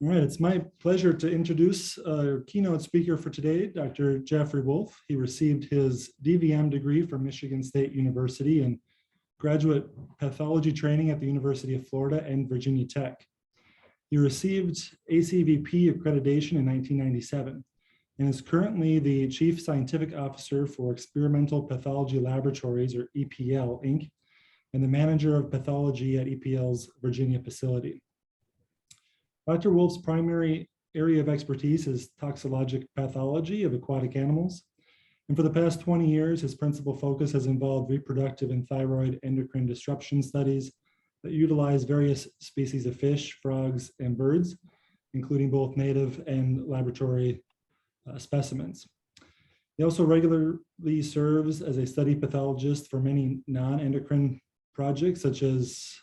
All right, it's my pleasure to introduce our keynote speaker for today, Dr. Jeffrey Wolf. He received his DVM degree from Michigan State University and graduate pathology training at the University of Florida and Virginia Tech. He received ACVP accreditation in 1997 and is currently the Chief Scientific Officer for Experimental Pathology Laboratories, or EPL, Inc., and the Manager of Pathology at EPL's Virginia facility. Dr. Wolf's primary area of expertise is toxicologic pathology of aquatic animals. And for the past 20 years, his principal focus has involved reproductive and thyroid endocrine disruption studies that utilize various species of fish, frogs, and birds, including both native and laboratory specimens. He also regularly serves as a study pathologist for many non-endocrine projects such as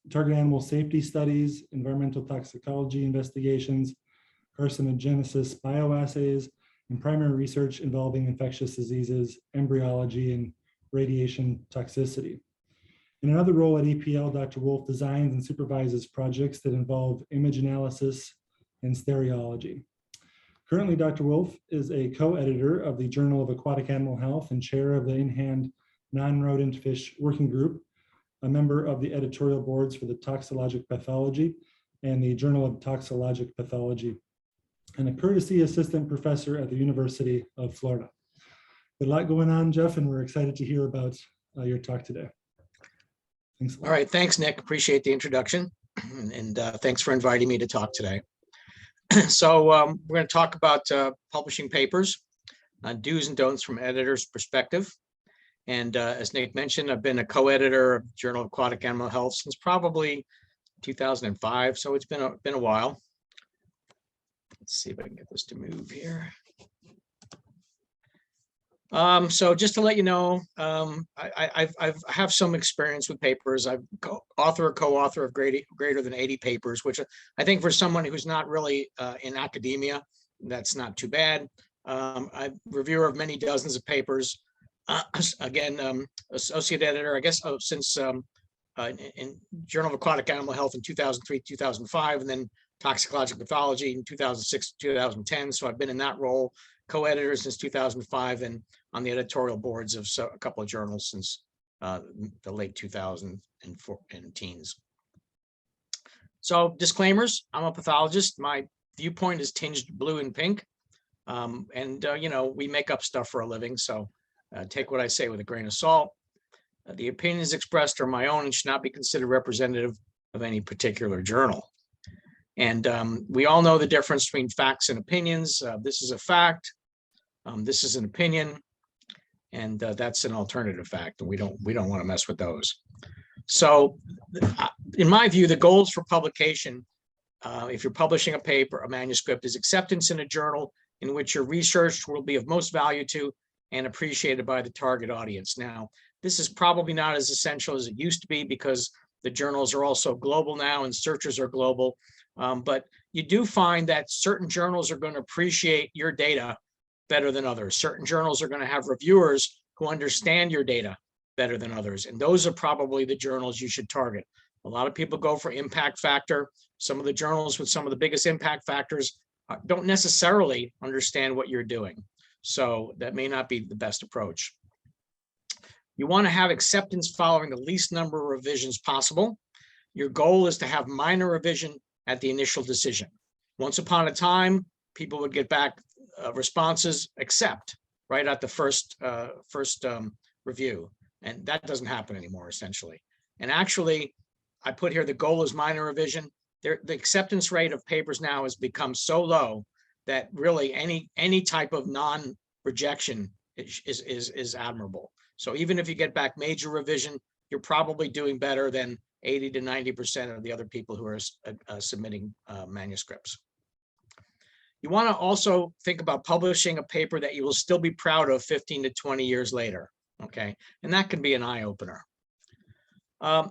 target animal safety studies, environmental toxicology investigations, carcinogenesis bioassays, and primary research involving infectious diseases, embryology, and radiation toxicity. In another role at EPL, Dr. Wolf designs and supervises projects that involve image analysis and stereology. Currently, Dr. Wolf is a co-editor of the Journal of Aquatic Animal Health and chair of the in-hand non-rodent fish working group, a member of the editorial boards for the Toxicologic Pathology and the Journal of Toxicologic Pathology, and a courtesy assistant professor at the University of Florida. A lot going on, Jeff, and we're excited to hear about your talk today. Thanks a lot. All right, thanks, Nick. Appreciate the introduction, and thanks for inviting me to talk today. So we're going to talk about publishing papers, do's and don'ts from an editor's perspective. And as Nick mentioned, I've been a co-editor of Journal of Aquatic Animal Health since probably 2005, so it's been a while. Let's see if I can get this to move here. So just to let you know, I have some experience with papers. I've co-author of greater than 80 papers, which I think for someone who's not really in academia, that's not too bad. I'm a reviewer of many dozens of papers. Again, associate editor, I guess, since in Journal of Aquatic Animal Health in 2003, 2005, and then Toxicological Pathology in 2006, 2010. So I've been in that role, co-editor since 2005, and on the editorial boards of a couple of journals since the late 2000s and teens. So disclaimers, I'm a pathologist. My viewpoint is tinged blue and pink. You know, we make up stuff for a living, so take what I say with a grain of salt. The opinions expressed are my own and should not be considered representative of any particular journal. And we all know the difference between facts and opinions. This is a fact. This is an opinion, and that's an alternative fact. And we don't want to mess with those. So, in my view, the goals for publication, if you're publishing a paper, a manuscript, is acceptance in a journal in which your research will be of most value to and appreciated by the target audience. Now, this is probably not as essential as it used to be because the journals are also global now and searchers are global. But you do find that certain journals are going to appreciate your data better than others. Certain journals are going to have reviewers who understand your data better than others. And those are probably the journals you should target. A lot of people go for impact factor. Some of the journals with some of the biggest impact factors don't necessarily understand what you're doing. So that may not be the best approach. You want to have acceptance following the least number of revisions possible. Your goal is to have minor revision at the initial decision. Once upon a time, people would get back responses accept right at the first review. And that doesn't happen anymore, essentially. And actually, I put here the goal is minor revision. The acceptance rate of papers now has become so low that really any type of non-rejection is admirable. So even if you get back major revision, you're probably doing better than 80 to 90% of the other people who are submitting manuscripts. You want to also think about publishing a paper that you will still be proud of 15 to 20 years later, okay? And that can be an eye-opener.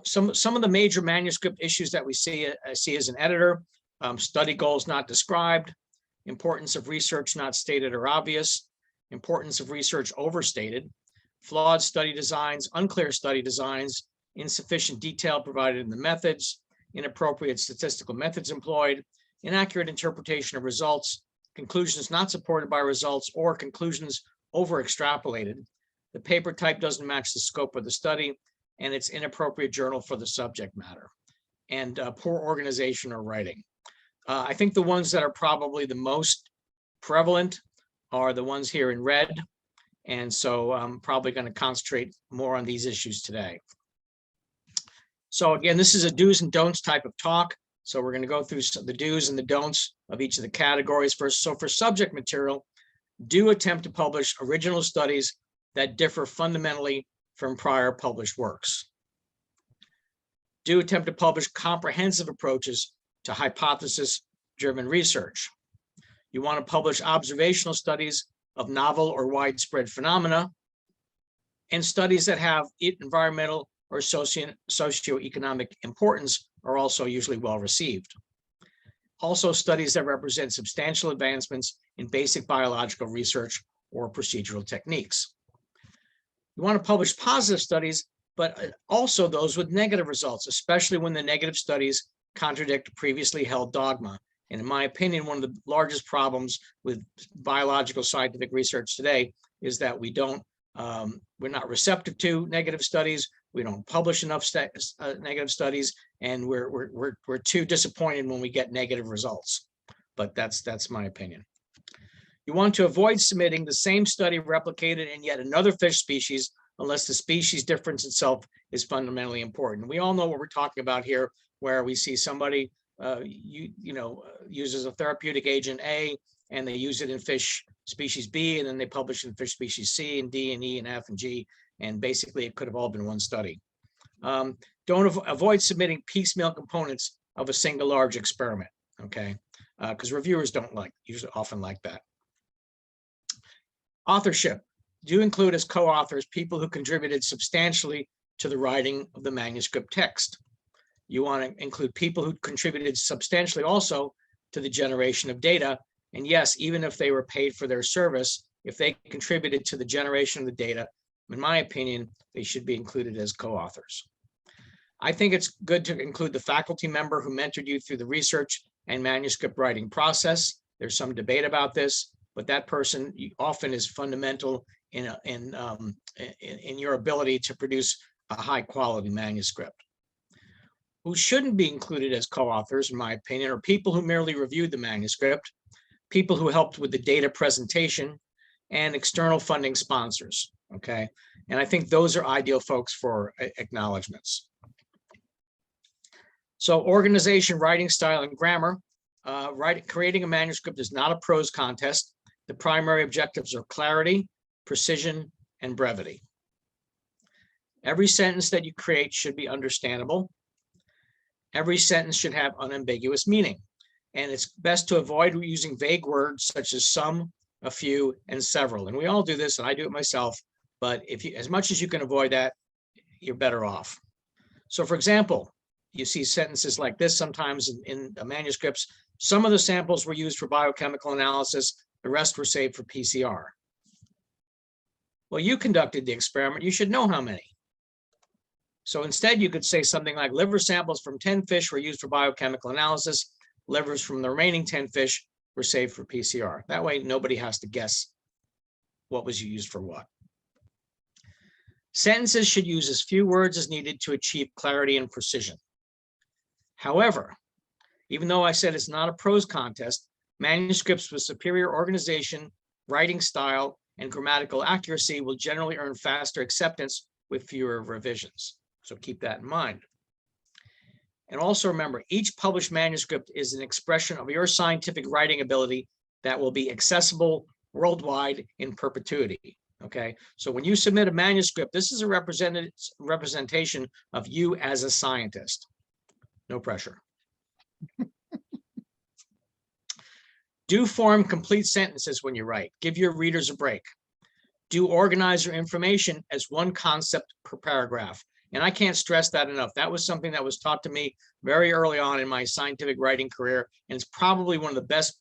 Some of the major manuscript issues that I see as an editor: study goals not described, importance of research not stated or obvious, importance of research overstated, flawed study designs, unclear study designs, insufficient detail provided in the methods, inappropriate statistical methods employed, inaccurate interpretation of results, conclusions not supported by results, or conclusions over extrapolated. The paper type doesn't match the scope of the study, and it's inappropriate journal for the subject matter, and poor organization or writing. I think the ones that are probably the most prevalent are the ones here in red. And so I'm probably going to concentrate more on these issues today. So again, this is a do's and don'ts type of talk. So we're going to go through the do's and the don'ts of each of the categories first. So for subject material, do attempt to publish original studies that differ fundamentally from prior published works. Do attempt to publish comprehensive approaches to hypothesis-driven research. You want to publish observational studies of novel or widespread phenomena, and studies that have environmental or socioeconomic importance are also usually well received. Also, studies that represent substantial advancements in basic biological research or procedural techniques. You want to publish positive studies, but also those with negative results, especially when the negative studies contradict previously held dogma. And in my opinion, one of the largest problems with biological scientific research today is that we're not receptive to negative studies. We don't publish enough negative studies, and we're too disappointed when we get negative results. But that's my opinion. You want to avoid submitting the same study replicated in yet another fish species unless the species difference itself is fundamentally important. We all know what we're talking about here, where we see somebody uses a therapeutic agent A, and they use it in fish species B, and then they publish in fish species C and D and E and F and G, and basically it could have all been one study. Avoid submitting piecemeal components of a single large experiment, okay? Because reviewers often like that. Authorship. Do include as co-authors people who contributed substantially to the writing of the manuscript text. You want to include people who contributed substantially also to the generation of data. And yes, even if they were paid for their service, if they contributed to the generation of the data, in my opinion, they should be included as co-authors. I think it's good to include the faculty member who mentored you through the research and manuscript writing process. There's some debate about this, but that person often is fundamental in your ability to produce a high quality manuscript. Who shouldn't be included as co-authors, in my opinion, are people who merely reviewed the manuscript, people who helped with the data presentation, and external funding sponsors, okay? And I think those are ideal folks for acknowledgements. So organization, writing style, and grammar. Creating a manuscript is not a prose contest. The primary objectives are clarity, precision, and brevity. Every sentence that you create should be understandable. Every sentence should have unambiguous meaning. And it's best to avoid using vague words such as some, a few, and several. And we all do this, and I do it myself. But as much as you can avoid that, you're better off. So for example, you see sentences like this sometimes in manuscripts. Some of the samples were used for biochemical analysis. The rest were saved for PCR. Well, you conducted the experiment. You should know how many. So instead, you could say something like liver samples from 10 fish were used for biochemical analysis. Livers from the remaining 10 fish were saved for PCR. That way, nobody has to guess what was used for what. Sentences should use as few words as needed to achieve clarity and precision. However, even though I said it's not a prose contest, manuscripts with superior organization, writing style, and grammatical accuracy will generally earn faster acceptance with fewer revisions. So keep that in mind. And also remember, each published manuscript is an expression of your scientific writing ability that will be accessible worldwide in perpetuity. Okay, so when you submit a manuscript, this is a representation of you as a scientist. No pressure. Do form complete sentences when you write. Give your readers a break. Do organize your information as one concept per paragraph. And I can't stress that enough. That was something that was taught to me very early on in my scientific writing career. And it's probably one of the best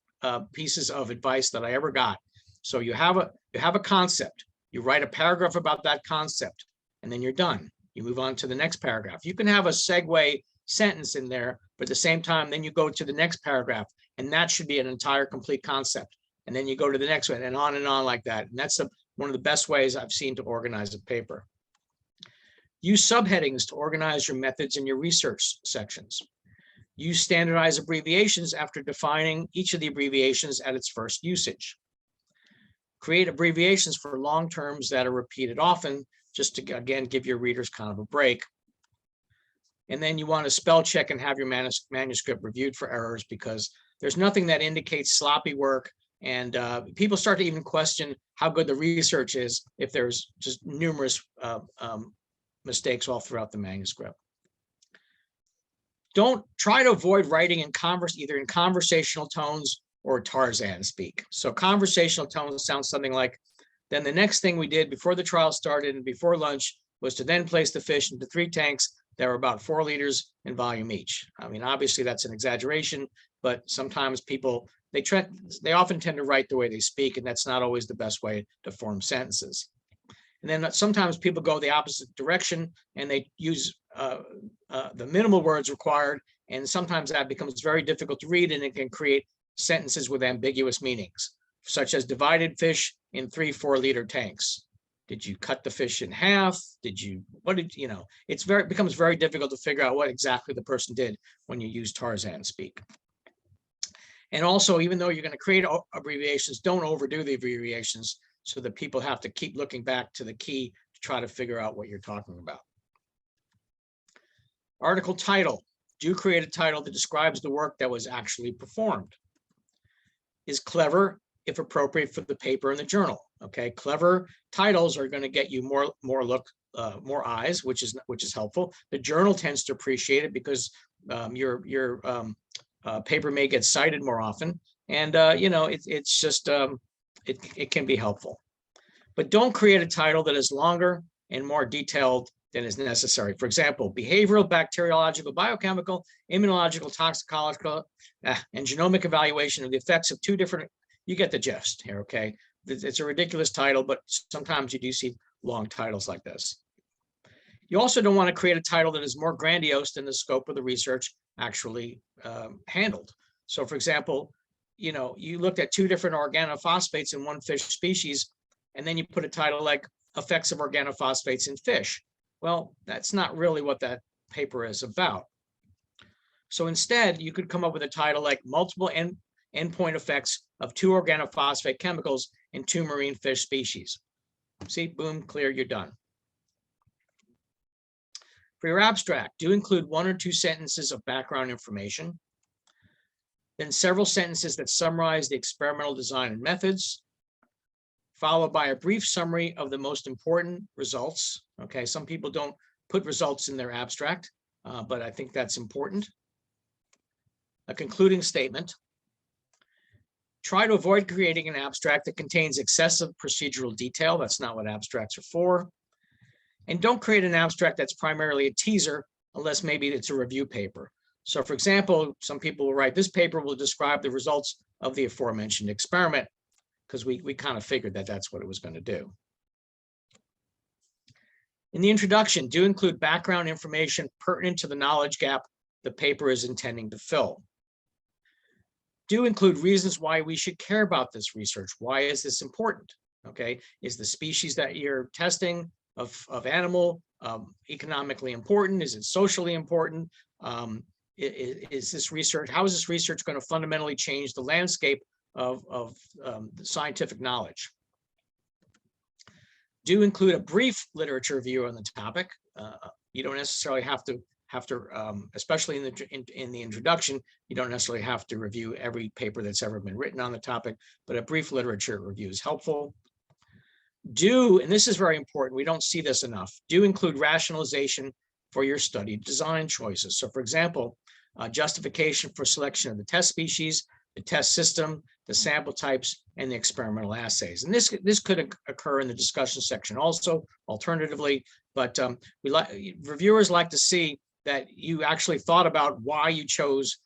pieces of advice that I ever got. So you have a concept. You write a paragraph about that concept, and then you're done. You move on to the next paragraph. You can have a segue sentence in there, but at the same time, then you go to the next paragraph, and that should be an entire complete concept. And then you go to the next one, and on like that. And that's one of the best ways I've seen to organize a paper. Use subheadings to organize your methods and your research sections. Use standardized abbreviations after defining each of the abbreviations at its first usage. Create abbreviations for long terms that are repeated often, just to, again, give your readers kind of a break. And then you want to spell check and have your manuscript reviewed for errors, because there's nothing that indicates sloppy work. And people start to even question how good the research is if there's just numerous mistakes all throughout the manuscript. Don't try to avoid writing in either in conversational tones or Tarzan speak. So conversational tones sounds something like, then the next thing we did before the trial started and before lunch was to then place the fish into 3 tanks that were about 4 liters in volume each. I mean, obviously that's an exaggeration, but sometimes people, they often tend to write the way they speak, and that's not always the best way to form sentences. And then sometimes people go the opposite direction and they use the minimal words required, and sometimes that becomes very difficult to read, and it can create sentences with ambiguous meanings, such as divided fish in 3 4-liter tanks. Did you cut the fish in half? It becomes very difficult to figure out what exactly the person did when you use Tarzan speak. And also, even though you're going to create abbreviations, don't overdo the abbreviations so that people have to keep looking back to the key to try to figure out what you're talking about. Article title. Do create a title that describes the work that was actually performed. Is clever if appropriate for the paper and the journal. Okay, clever titles are going to get you more eyes, which is helpful. The journal tends to appreciate it because your paper may get cited more often, and it's just it can be helpful. But don't create a title that is longer and more detailed than is necessary. For example, behavioral, bacteriological, biochemical, immunological, toxicological, and genomic evaluation of the effects of 2 different, you get the gist here, okay? It's a ridiculous title, but sometimes you do see long titles like this. You also don't want to create a title that is more grandiose than the scope of the research actually handled. So for example, you looked at 2 different organophosphates in one fish species, and then you put a title like effects of organophosphates in fish. Well, that's not really what that paper is about. So instead, you could come up with a title like multiple endpoint effects of 2 organophosphate chemicals in 2 marine fish species. See, boom, clear, you're done. For your abstract, do include 1 or 2 sentences of background information, then several sentences that summarize the experimental design and methods, followed by a brief summary of the most important results. Okay, some people don't put results in their abstract, but I think that's important. A concluding statement. Try to avoid creating an abstract that contains excessive procedural detail. That's not what abstracts are for. And don't create an abstract that's primarily a teaser unless maybe it's a review paper. So for example, some people will write, this paper will describe the results of the aforementioned experiment, because we kind of figured that that's what it was going to do. In the introduction, do include background information pertinent to the knowledge gap the paper is intending to fill. Do include reasons why we should care about this research. Why is this important? Okay, is the species that you're testing of animal economically important? Is it socially important? Is this research, how is this research going to fundamentally change the landscape of the scientific knowledge? Do include a brief literature review on the topic. You don't necessarily have to, especially in the introduction, you don't necessarily have to review every paper that's ever been written on the topic, but a brief literature review is helpful. Do, and this is very important, we don't see this enough, do include rationalization for your study design choices. So for example, justification for selection of the test species, the test system, the sample types, and the experimental assays. And this could occur in the discussion section also, alternatively, but reviewers like to see that you actually thought about why you chose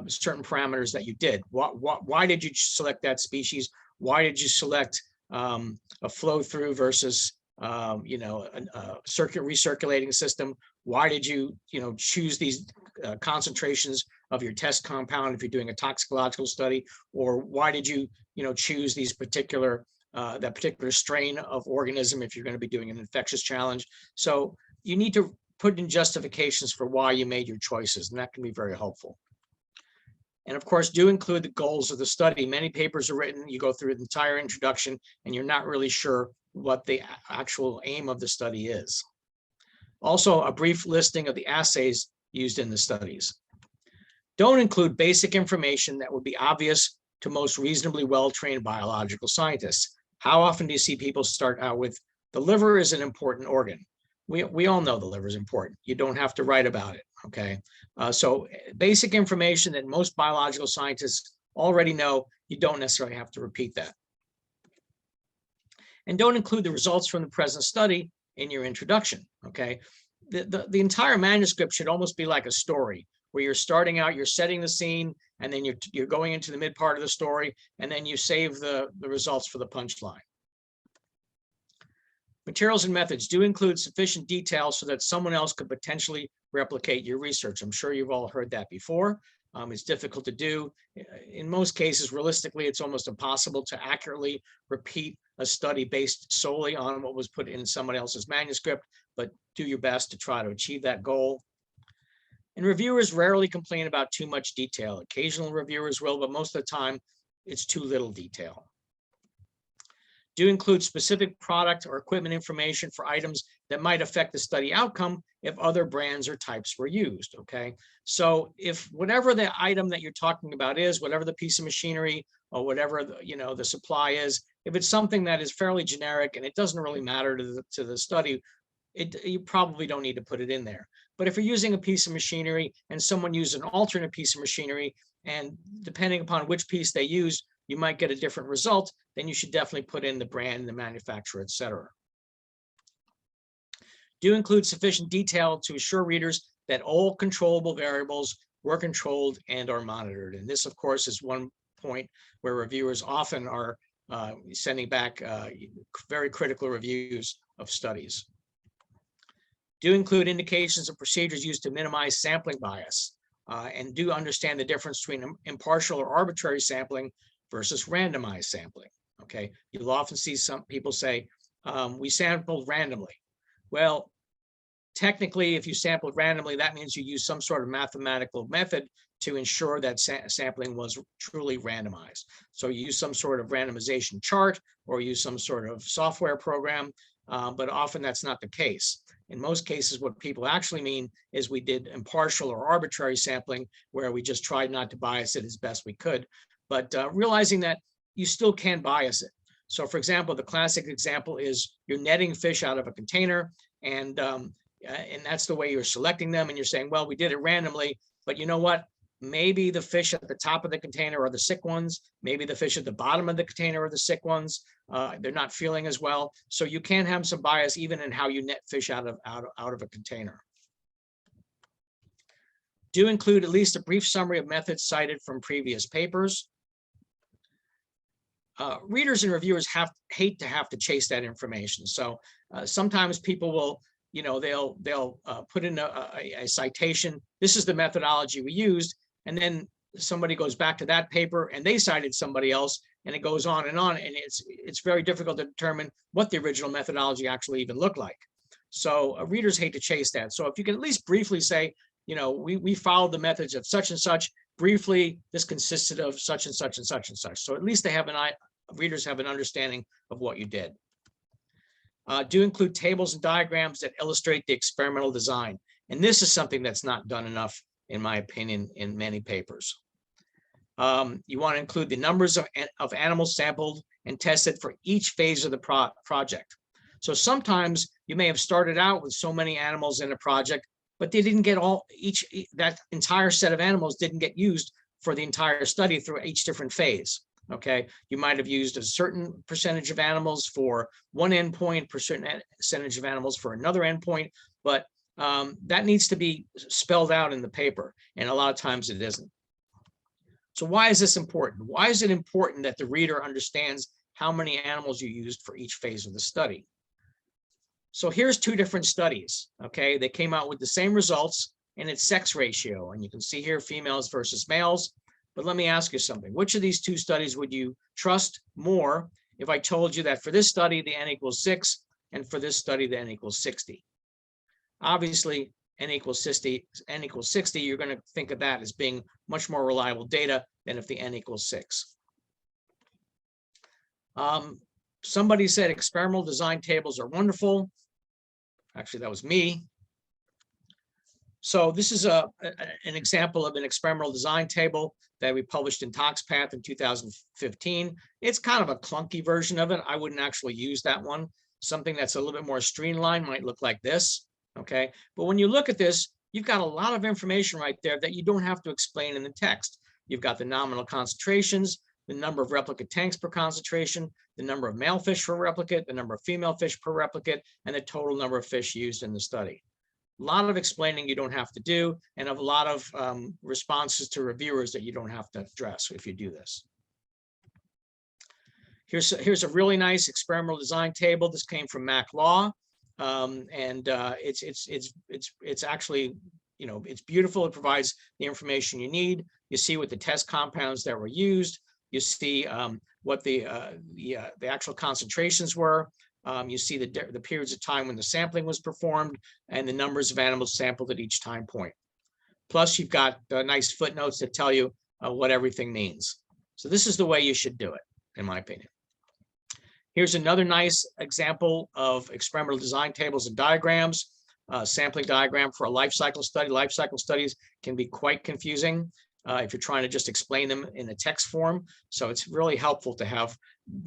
certain parameters that you did. Why did you select that species? Why did you select a flow through versus a recirculating system? Why did you, choose these concentrations of your test compound if you're doing a toxicological study, or why did you, choose these particular that particular strain of organism if you're going to be doing an infectious challenge. So you need to put in justifications for why you made your choices, and that can be very helpful. And of course, do include the goals of the study. Many papers are written, you go through the entire introduction, and you're not really sure what the actual aim of the study is. Also, a brief listing of the assays used in the studies. Don't include basic information that would be obvious to most reasonably well-trained biological scientists. How often do you see people start out with, the liver is an important organ? We all know the liver is important. You don't have to write about it, okay? So basic information that most biological scientists already know, you don't necessarily have to repeat that. And don't include the results from the present study in your introduction, okay? The entire manuscript should almost be like a story where you're starting out, you're setting the scene, and then you're going into the mid part of the story, and then you save the results for the punchline. Materials and methods do include sufficient detail so that someone else could potentially replicate your research. I'm sure you've all heard that before. It's difficult to do. In most cases, realistically, it's almost impossible to accurately repeat a study based solely on what was put in someone else's manuscript, but do your best to try to achieve that goal. And reviewers rarely complain about too much detail. Occasional reviewers will, but most of the time, it's too little detail. Do include specific product or equipment information for items that might affect the study outcome if other brands or types were used, okay? So if whatever the item that you're talking about is, whatever the piece of machinery or whatever the supply is, if it's something that is fairly generic and it doesn't really matter to the study, you probably don't need to put it in there. But if you're using a piece of machinery and someone used an alternate piece of machinery, and depending upon which piece they use, you might get a different result, then you should definitely put in the brand, the manufacturer, etc. Do include sufficient detail to assure readers that all controllable variables were controlled and are monitored. And this, of course, is one point where reviewers often are sending back very critical reviews of studies. Do include indications of procedures used to minimize sampling bias, and do understand the difference between impartial or arbitrary sampling versus randomized sampling, okay? You'll often see some people say, we sampled randomly. Well, technically, if you sampled randomly, that means you use some sort of mathematical method to ensure that sampling was truly randomized. So you use some sort of randomization chart or use some sort of software program, but often that's not the case. In most cases, what people actually mean is we did impartial or arbitrary sampling where we just tried not to bias it as best we could, but realizing that you still can bias it. So for example, the classic example is you're netting fish out of a container, and that's the way you're selecting them, and you're saying, well, we did it randomly, but you know what? Maybe the fish at the top of the container are the sick ones. Maybe the fish at the bottom of the container are the sick ones. They're not feeling as well. So you can have some bias even in how you net fish out of a container. Do include at least a brief summary of methods cited from previous papers. Readers and reviewers hate to have to chase that information. So sometimes people will, they'll put in a citation. This is the methodology we used. And then somebody goes back to that paper and they cited somebody else, and it goes on. And it's very difficult to determine what the original methodology actually even looked like. So readers hate to chase that. So if you can at least briefly say, we followed the methods of such and such. Briefly, this consisted of such and such and such and such. So at least they have readers have an understanding of what you did. Do include tables and diagrams that illustrate the experimental design. And this is something that's not done enough, in my opinion, in many papers. You want to include the numbers of animals sampled and tested for each phase of the project. So sometimes you may have started out with so many animals in a project, but they didn't get that entire set of animals didn't get used for the entire study through each different phase. Okay, you might have used a certain percentage of animals for one endpoint, percentage of animals for another endpoint, but that needs to be spelled out in the paper, and a lot of times it isn't. So why is this important? Why is it important that the reader understands how many animals you used for each phase of the study? So here's two different studies, okay? They came out with the same results and its sex ratio. And you can see here females versus males. But let me ask you something. Which of these two studies would you trust more if I told you that for this study, the N equals 6, and for this study, the N equals 60? Obviously, N equals 60, you're going to think of that as being much more reliable data than if the N equals 6. Somebody said experimental design tables are wonderful. Actually, that was me. So this is an example of an experimental design table that we published in ToxPath in 2015. It's kind of a clunky version of it. I wouldn't actually use that one. Something that's a little bit more streamlined might look like this, okay? But when you look at this, you've got a lot of information right there that you don't have to explain in the text. You've got the nominal concentrations, the number of replicate tanks per concentration, the number of male fish per replicate, the number of female fish per replicate, and the total number of fish used in the study. A lot of explaining you don't have to do, and a lot of responses to reviewers that you don't have to address if you do this. Here's a really nice experimental design table. This came from Mac Law, and it's actually, you know, it's beautiful. It provides the information you need. You see what the test compounds that were used. You see what the actual concentrations were. You see the periods of time when the sampling was performed and the numbers of animals sampled at each time point. Plus, you've got nice footnotes that tell you what everything means. So this is the way you should do it, in my opinion. Here's another nice example of experimental design tables and diagrams. Sampling diagram for a life cycle study. Life cycle studies can be quite confusing if you're trying to just explain them in a text form. So it's really helpful to have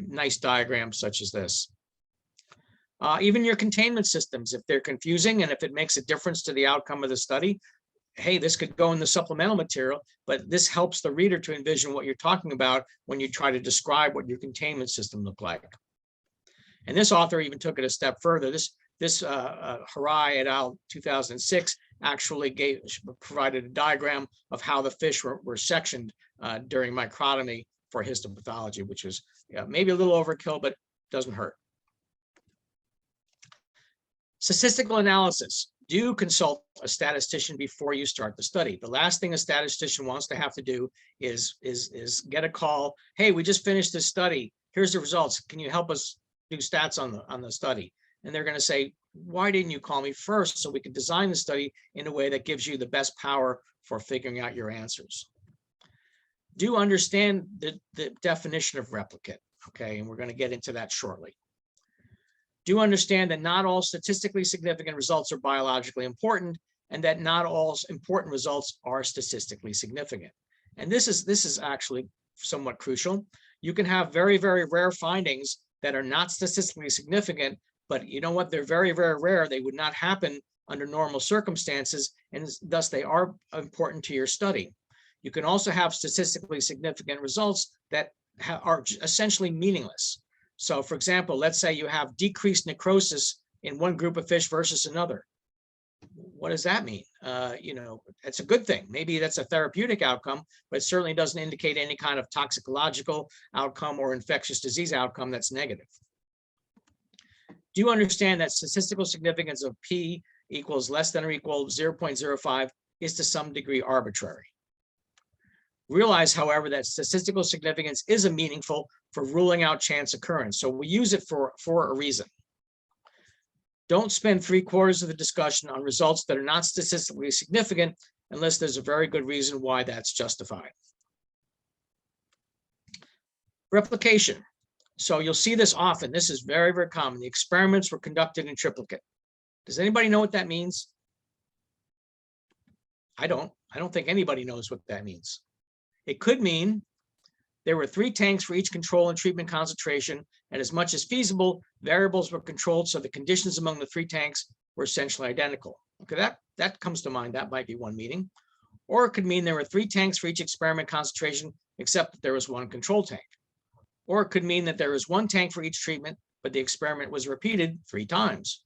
nice diagrams such as this. Even your containment systems, if they're confusing and if it makes a difference to the outcome of the study, hey, this could go in the supplemental material, but this helps the reader to envision what you're talking about when you try to describe what your containment system looked like. And this author even took it a step further. This Harai et al. 2006 actually provided a diagram of how the fish were sectioned during microtomy for histopathology, which is maybe a little overkill, but doesn't hurt. Statistical analysis. Do consult a statistician before you start the study. The last thing a statistician wants to have to do is get a call. Hey, we just finished this study. Here's the results. Can you help us do stats on the study? And they're going to say, why didn't you call me first so we could design the study in a way that gives you the best power for figuring out your answers? Do understand the definition of replicate, okay? And we're going to get into that shortly. Do understand that not all statistically significant results are biologically important, and that not all important results are statistically significant. And this is actually somewhat crucial. You can have very, very rare findings that are not statistically significant, but you know what? They're very, very rare. They would not happen under normal circumstances, and thus they are important to your study. You can also have statistically significant results that are essentially meaningless. So for example, let's say you have decreased necrosis in one group of fish versus another. What does that mean? You know, it's a good thing. Maybe that's a therapeutic outcome, but it certainly doesn't indicate any kind of toxicological outcome or infectious disease outcome that's negative. Do you understand that statistical significance of P equals less than or equal 0.05 is to some degree arbitrary? Realize, however, that statistical significance is meaningful for ruling out chance occurrence. So we use it for a reason. Don't spend 3/4 of the discussion on results that are not statistically significant unless there's a very good reason why that's justified. Replication. So you'll see this often. This is very, very common. The experiments were conducted in triplicate. Does anybody know what that means? I don't think anybody knows what that means. It could mean there were 3 tanks for each control and treatment concentration, and as much as feasible, variables were controlled so the conditions among the 3 tanks were essentially identical. Okay, that comes to mind. That might be one meaning. Or it could mean there were 3 tanks for each experiment concentration, except that there was 1 control tank. Or it could mean that there was 1 tank for each treatment, but the experiment was repeated 3 times.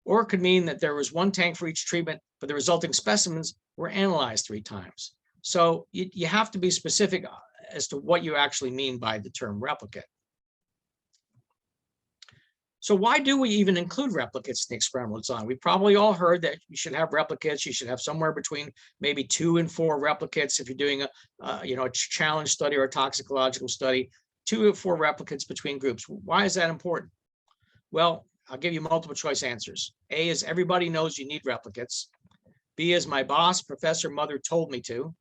Or it could mean that there was 1 tank for each treatment, but the resulting specimens were analyzed 3 times. So you have to be specific as to what you actually mean by the term replicate. So why do we even include replicates in the experimental design? We probably all heard that you should have replicates. You should have somewhere between maybe 2 and 4 replicates if you're doing a challenge study or a toxicological study. 2 or 4 replicates between groups. Why is that important? Well, I'll give you multiple choice answers. A is everybody knows you need replicates. B is my boss, professor, mother told me to.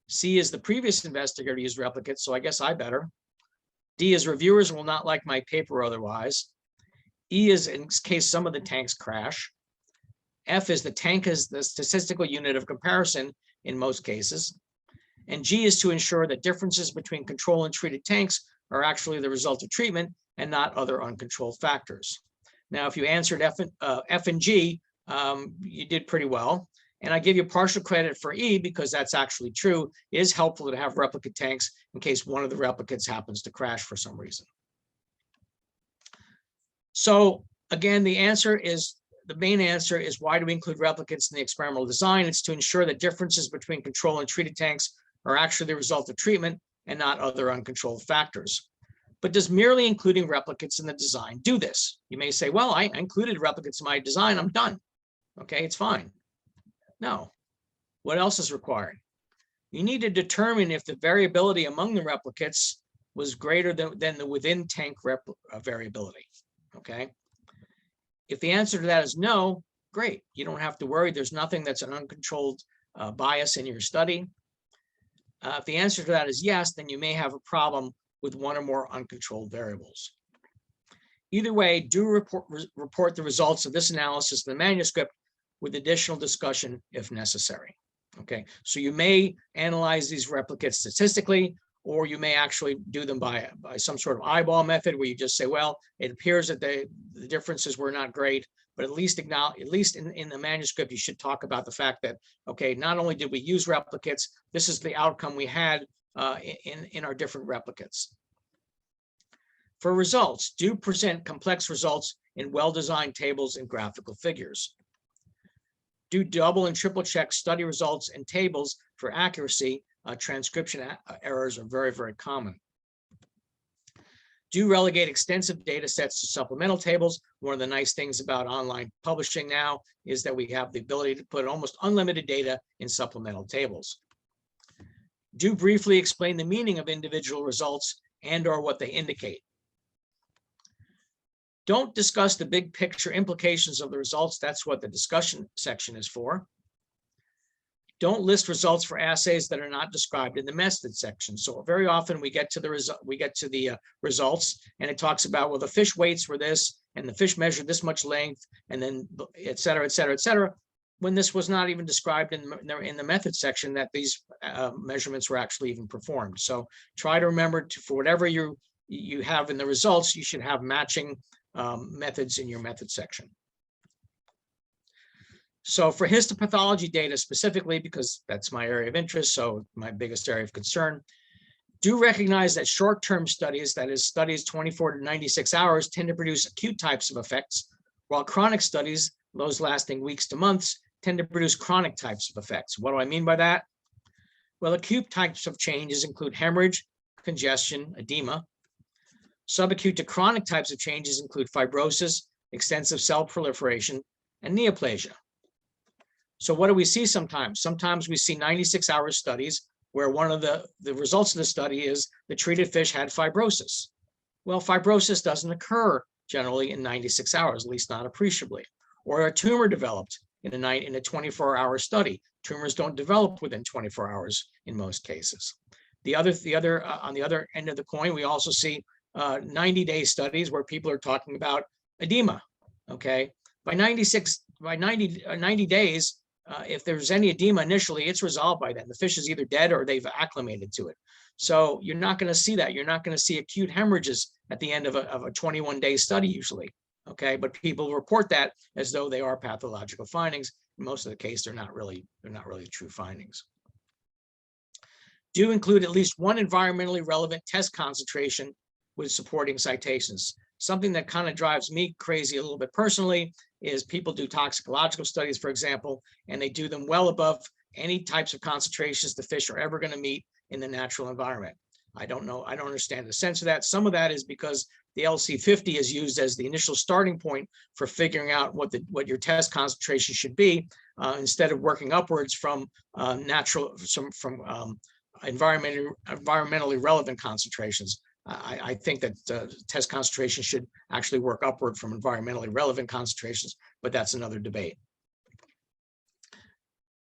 C is the previous investigator used replicates, so I guess I better. D is reviewers will not like my paper otherwise. E is in case some of the tanks crash. F is the tank is the statistical unit of comparison in most cases. And G is to ensure that differences between control and treated tanks are actually the result of treatment and not other uncontrolled factors. Now, if you answered F and G, you did pretty well. And I give you partial credit for E because that's actually true. It is helpful to have replicate tanks in case one of the replicates happens to crash for some reason. So again, the main answer is why do we include replicates in the experimental design? It's to ensure that differences between control and treated tanks are actually the result of treatment and not other uncontrolled factors. But does merely including replicates in the design do this? You may say, well, I included replicates in my design, I'm done. Okay, it's fine. No. What else is required? You need to determine if the variability among the replicates was greater than the within tank variability. Okay. If the answer to that is no, great. You don't have to worry. There's nothing that's an uncontrolled bias in your study. If the answer to that is yes, then you may have a problem with one or more uncontrolled variables. Either way, do report the results of this analysis in the manuscript with additional discussion if necessary. Okay, so you may analyze these replicates statistically, or you may actually do them by some sort of eyeball method where you just say, well, it appears that the differences were not great, but at least in the manuscript, you should talk about the fact that, okay, not only did we use replicates, this is the outcome we had in our different replicates. For results, do present complex results in well-designed tables and graphical figures. Do double and triple check study results and tables for accuracy. Transcription errors are very, very common. Do relegate extensive data sets to supplemental tables. One of the nice things about online publishing now is that we have the ability to put almost unlimited data in supplemental tables. Do briefly explain the meaning of individual results and/or what they indicate. Don't discuss the big picture implications of the results. That's what the discussion section is for. Don't list results for assays that are not described in the method section. So very often we get to the results and it talks about, well, the fish weights were this and the fish measured this much length and then et cetera, et cetera, et cetera, when this was not even described in the method section that these measurements were actually even performed. So try to remember for whatever you have in the results, you should have matching methods in your method section. So for histopathology data specifically, because that's my area of interest, so my biggest area of concern, do recognize that short-term studies, that is studies 24 to 96 hours, tend to produce acute types of effects, while chronic studies, those lasting weeks to months, tend to produce chronic types of effects. What do I mean by that? Well, acute types of changes include hemorrhage, congestion, edema. Subacute to chronic types of changes include fibrosis, extensive cell proliferation, and neoplasia. So what do we see sometimes? Sometimes we see 96-hour studies where one of the results of the study is the treated fish had fibrosis. Well, fibrosis doesn't occur generally in 96 hours, at least not appreciably. Or a tumor developed in a 24-hour study. Tumors don't develop within 24 hours in most cases. On the other end of the coin, we also see 90-day studies where people are talking about edema. Okay, by 90 days, if there's any edema initially, it's resolved by then. The fish is either dead or they've acclimated to it. So you're not going to see that. You're not going to see acute hemorrhages at the end of a 21-day study usually. Okay, but people report that as though they are pathological findings. In most of the case, they're not really true findings. Do include at least one environmentally relevant test concentration with supporting citations. Something that kind of drives me crazy a little bit personally is people do toxicological studies, for example, and they do them well above any types of concentrations the fish are ever going to meet in the natural environment. I don't know. I don't understand the sense of that. Some of that is because the LC50 is used as the initial starting point for figuring out what your test concentration should be, instead of working upwards from environmentally relevant concentrations. I think that test concentration should actually work upward from environmentally relevant concentrations, but that's another debate.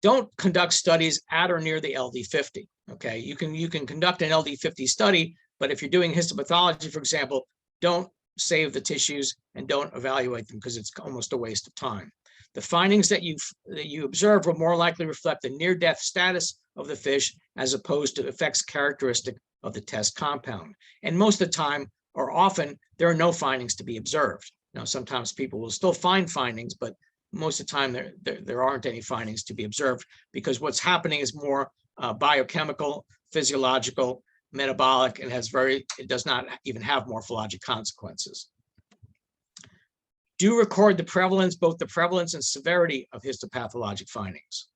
Don't conduct studies at or near the LD50. Okay, you can conduct an LD50 study, but if you're doing histopathology, for example, don't save the tissues and don't evaluate them because it's almost a waste of time. The findings that you observe will more likely reflect the near-death status of the fish as opposed to effects characteristic of the test compound. And most of the time, or often, there are no findings to be observed. Now, sometimes people will still find findings, but most of the time there aren't any findings to be observed because what's happening is more biochemical, physiological, metabolic, and it does not even have morphologic consequences. Do record the prevalence, both the prevalence and severity of histopathologic findings.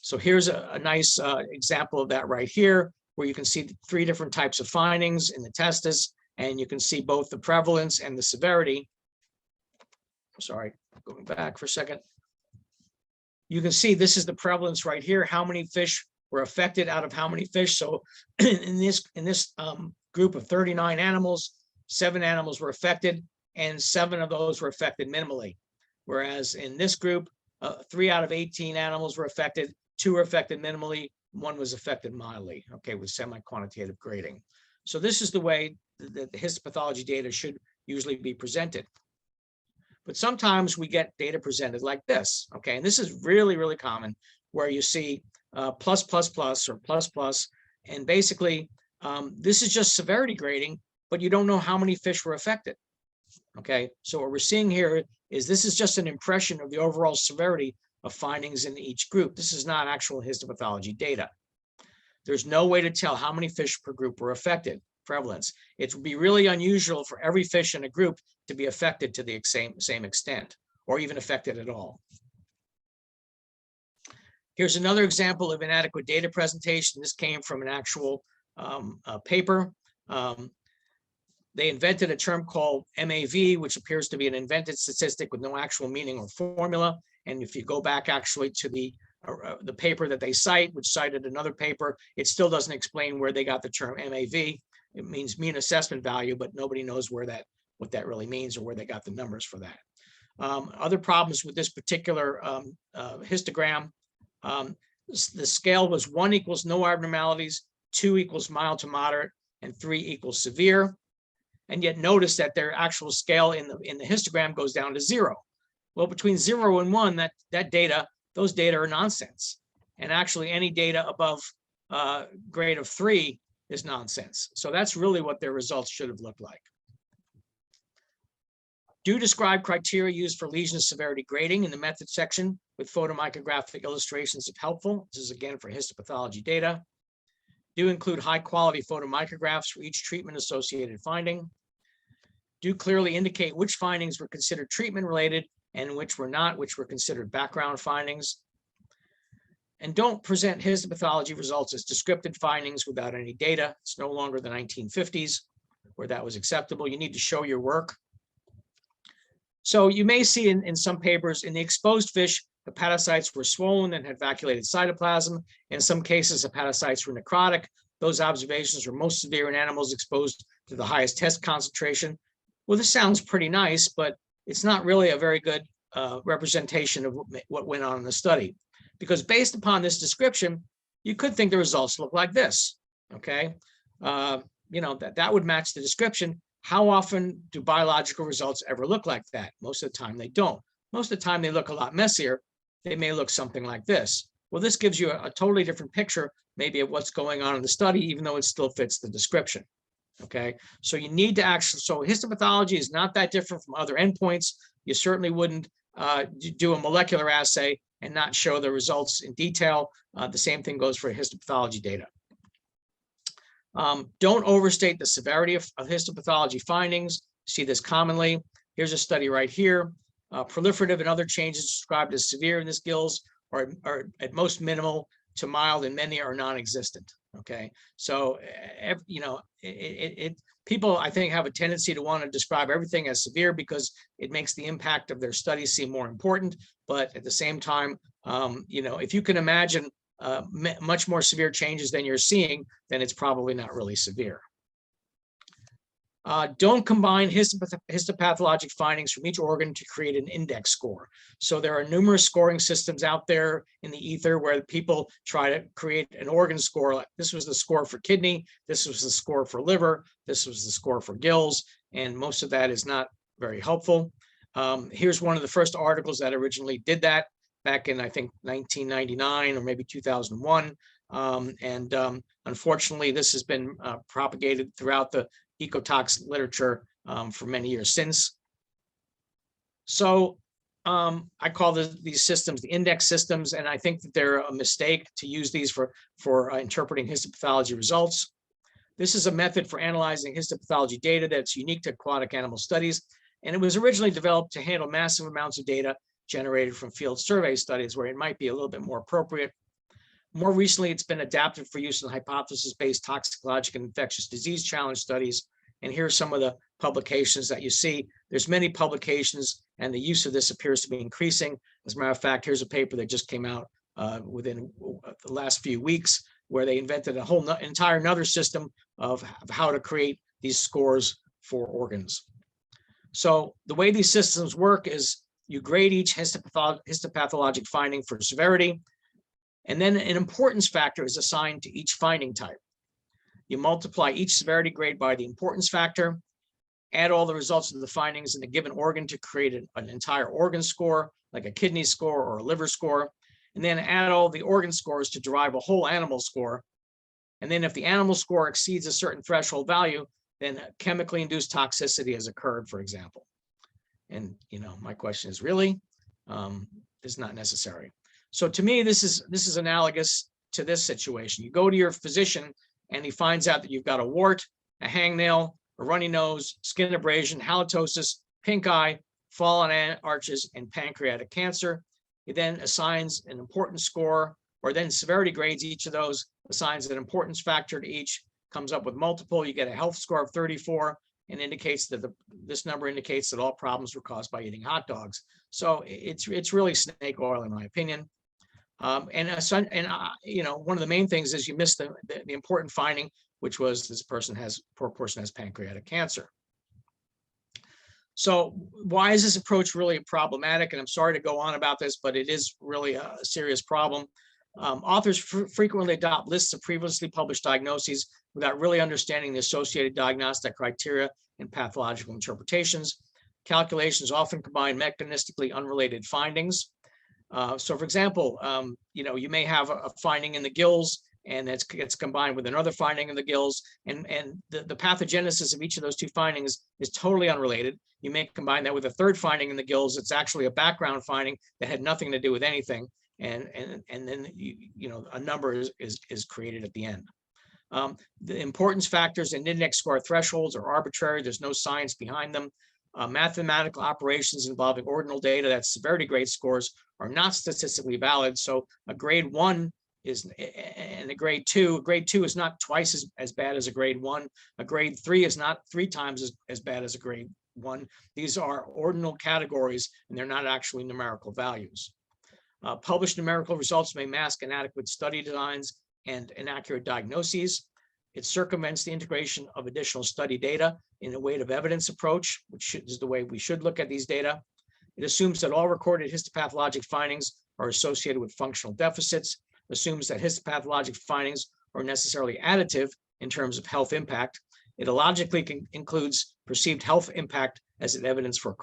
So here's a nice example of that right here, where you can see 3 different types of findings in the testis, and you can see both the prevalence and the severity. Sorry, going back for a second. You can see this is the prevalence right here, how many fish were affected out of how many fish. So in this group of 39 animals, 7 animals were affected, and 7 of those were affected minimally. Whereas in this group, 3 out of 18 animals were affected, 2 were affected minimally, 1 was affected mildly, okay, with semi-quantitative grading. So this is the way that the histopathology data should usually be presented. But sometimes we get data presented like this, okay? And this is really, really common, where you see plus, plus, plus, or plus, plus, and basically this is just severity grading, but you don't know how many fish were affected, okay? So what we're seeing here is this is just an impression of the overall severity of findings in each group. This is not actual histopathology data. There's no way to tell how many fish per group were affected, prevalence. It would be really unusual for every fish in a group to be affected to the same extent, or even affected at all. Here's another example of inadequate data presentation. This came from an actual paper. They invented a term called MAV, which appears to be an invented statistic with no actual meaning or formula. And if you go back actually to the paper that they cite, which cited another paper, it still doesn't explain where they got the term MAV. It means mean assessment value, but nobody knows what that really means or where they got the numbers for that. Other problems with this particular histogram, the scale was 1 equals no abnormalities, 2 equals mild to moderate, and 3 equals severe. And yet notice that their actual scale in the histogram goes down to 0. Well, between 0 and 1, those data are nonsense. And actually any data above grade of 3 is nonsense. So that's really what their results should have looked like. Do describe criteria used for lesion severity grading in the method section with photomicrographic illustrations if helpful. This is again for histopathology data. Do include high quality photomicrographs for each treatment associated finding. Do clearly indicate which findings were considered treatment related and which were not, which were considered background findings. And don't present histopathology results as descriptive findings without any data. It's no longer the 1950s where that was acceptable. You need to show your work. So you may see in some papers, in the exposed fish, hepatocytes were swollen and had vacuolated cytoplasm. In some cases, hepatocytes were necrotic. Those observations were most severe in animals exposed to the highest test concentration. Well, this sounds pretty nice, but it's not really a very good representation of what went on in the study. Because based upon this description, you could think the results look like this, okay? That would match the description. How often do biological results ever look like that? Most of the time they don't. Most of the time they look a lot messier. They may look something like this. Well, this gives you a totally different picture, maybe of what's going on in the study, even though it still fits the description, okay? So you need to actually, so histopathology is not that different from other endpoints. You certainly wouldn't do a molecular assay and not show the results in detail. The same thing goes for histopathology data. Don't overstate the severity of histopathology findings. See this commonly. Here's a study right here. Proliferative and other changes described as severe in the gills are at most minimal to mild, and many are non-existent. Okay, so people, I think, have a tendency to want to describe everything as severe because it makes the impact of their studies seem more important. But at the same time, if you can imagine much more severe changes than you're seeing, then it's probably not really severe. Don't combine histopathologic findings from each organ to create an index score. So there are numerous scoring systems out there in the ether where people try to create an organ score. Like this was the score for kidney, this was the score for liver, this was the score for gills, and most of that is not very helpful. Here's one of the first articles that originally did that back in, I think, 1999 or maybe 2001. Unfortunately, this has been propagated throughout the ecotox literature for many years since. So I call these systems the index systems, and I think that they're a mistake to use these for interpreting histopathology results. This is a method for analyzing histopathology data that's unique to aquatic animal studies, and it was originally developed to handle massive amounts of data generated from field survey studies where it might be a little bit more appropriate. More recently, it's been adapted for use in hypothesis-based toxicologic and infectious disease challenge studies. And here's some of the publications that you see. There's many publications, and the use of this appears to be increasing. As a matter of fact, here's a paper that just came out within the last few weeks, where they invented a whole entire another system of how to create these scores for organs. So the way these systems work is you grade each histopathologic finding for severity, and then an importance factor is assigned to each finding type. You multiply each severity grade by the importance factor, add all the results of the findings in a given organ to create an entire organ score, like a kidney score or a liver score, and then add all the organ scores to derive a whole animal score. And then if the animal score exceeds a certain threshold value, then chemically induced toxicity has occurred, for example. And my question is, really? It's not necessary. So to me, this is analogous to this situation. You go to your physician and he finds out that you've got a wart, a hangnail, a runny nose, skin abrasion, halitosis, pink eye, fallen arches, and pancreatic cancer. He then assigns an importance score, or then severity grades each of those, assigns an importance factor to each, comes up with multiple. You get a health score of 34, and indicates that this number indicates that all problems were caused by eating hot dogs. So it's really snake oil, in my opinion. One of the main things is you miss the important finding, which was this poor person has pancreatic cancer. So why is this approach really problematic? And I'm sorry to go on about this, but it is really a serious problem. Authors frequently adopt lists of previously published diagnoses without really understanding the associated diagnostic criteria and pathological interpretations. Calculations often combine mechanistically unrelated findings. So for example, you may have a finding in the gills, and it gets combined with another finding in the gills, and the pathogenesis of each of ththose two findings is totally unrelated. You may combine that with a third finding in the gills. It's actually a background finding that had nothing to do with anything, and then a number is created at the end. The importance factors and index score thresholds are arbitrary. There's no science behind them. Mathematical operations involving ordinal data, that's severity grade scores, are not statistically valid. So a grade 1 is, and a grade 2 is not twice as bad as a grade 1. A grade 3 is not 3 times as bad as a grade 1. These are ordinal categories, and they're not actually numerical values. Published numerical results may mask inadequate study designs and inaccurate diagnoses. It circumvents the integration of additional study data in a weight of evidence approach, which is the way we should look at these data. It assumes that all recorded histopathologic findings are associated with functional deficits, assumes that histopathologic findings are necessarily additive in terms of health impact. It illogically includes perceived health impact as an evidence for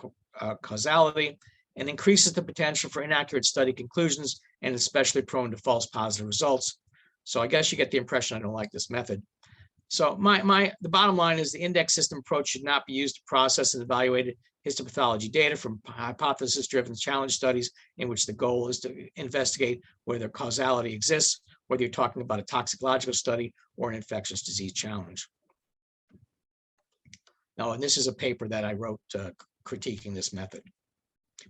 causality, and increases the potential for inaccurate study conclusions, and especially prone to false positive results. So I guess you get the impression I don't like this method. So the bottom line is the index system approach should not be used to process and evaluate histopathology data from hypothesis-driven challenge studies in which the goal is to investigate whether causality exists, whether you're talking about a toxicological study or an infectious disease challenge. Now, and this is a paper that I wrote critiquing this method,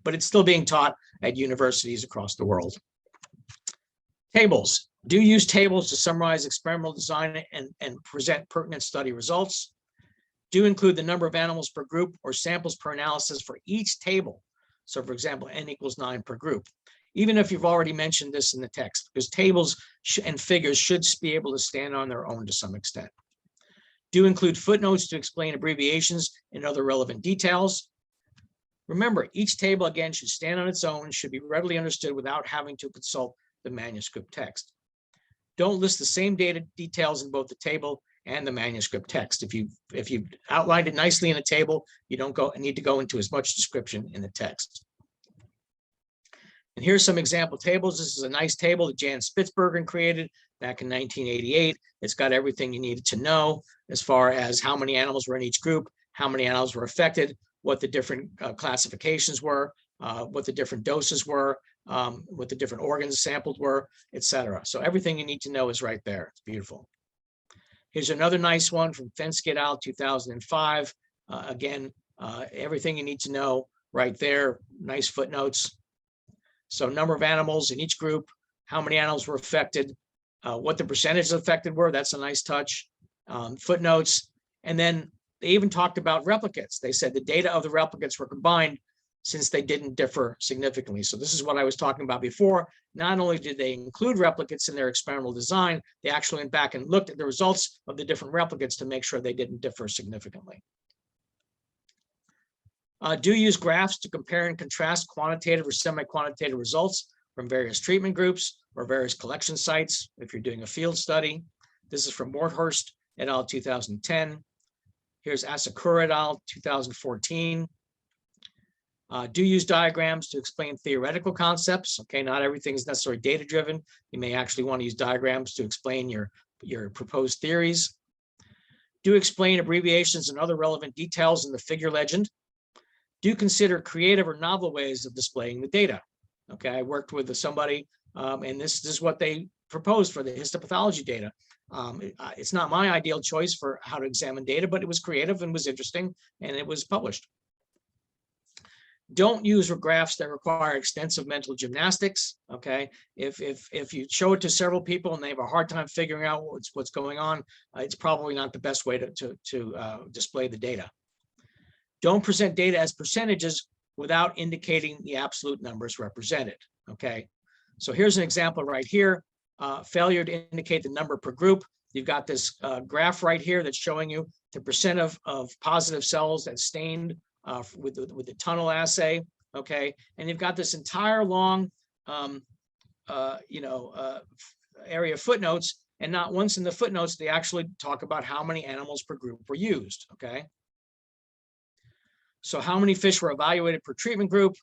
but it's still being taught at universities across the world. Tables. Do use tables to summarize experimental design and present pertinent study results. Do include the number of animals per group or samples per analysis for each table. So for example, n equals 9 per group, even if you've already mentioned this in the text, because tables and figures should be able to stand on their own to some extent. Do include footnotes to explain abbreviations and other relevant details. Remember, each table again should stand on its own and should be readily understood without having to consult the manuscript text. Don't list the same data details in both the table and the manuscript text. If you've outlined it nicely in a table, you don't need to go into as much description in the text. And here's some example tables. This is a nice table that Jan Spitzbergen created back in 1988. It's got everything you needed to know as far as how many animals were in each group, how many animals were affected, what the different classifications were, what the different doses were, what the different organs sampled were, etc. So everything you need to know is right there. It's beautiful. Here's another nice one from Fenske et al. 2005. Again, everything you need to know right there. Nice footnotes. So number of animals in each group, how many animals were affected, what the percentage affected were. That's a nice touch. Footnotes. And then they even talked about replicates. They said the data of the replicates were combined since they didn't differ significantly. So this is what I was talking about before. Not only did they include replicates in their experimental design, they actually went back and looked at the results of the different replicates to make sure they didn't differ significantly. Do use graphs to compare and contrast quantitative or semi-quantitative results from various treatment groups or various collection sites if you're doing a field study. This is from Morthurst et al. 2010. Here's Asakura et al. 2014. Do use diagrams to explain theoretical concepts. Okay, not everything is necessarily data-driven. You may actually want to use diagrams to explain your proposed theories. Do explain abbreviations and other relevant details in the figure legend. Do consider creative or novel ways of displaying the data. Okay, I worked with somebody, and this is what they proposed for the histopathology data. It's not my ideal choice for how to examine data, but it was creative and was interesting, and it was published. Don't use graphs that require extensive mental gymnastics. Okay, if you show it to several people and they have a hard time figuring out what's going on, it's probably not the best way to display the data. Don't present data as percentages without indicating the absolute numbers represented. Okay, so here's an example right here. Failure to indicate the number per group. You've got this graph right here that's showing you the percent of positive cells that stained with the tunnel assay. Okay, and you've got this entire long area of footnotes, and not once in the footnotes they actually talk about how many animals per group were used. Okay, so how many fish were evaluated per treatment group,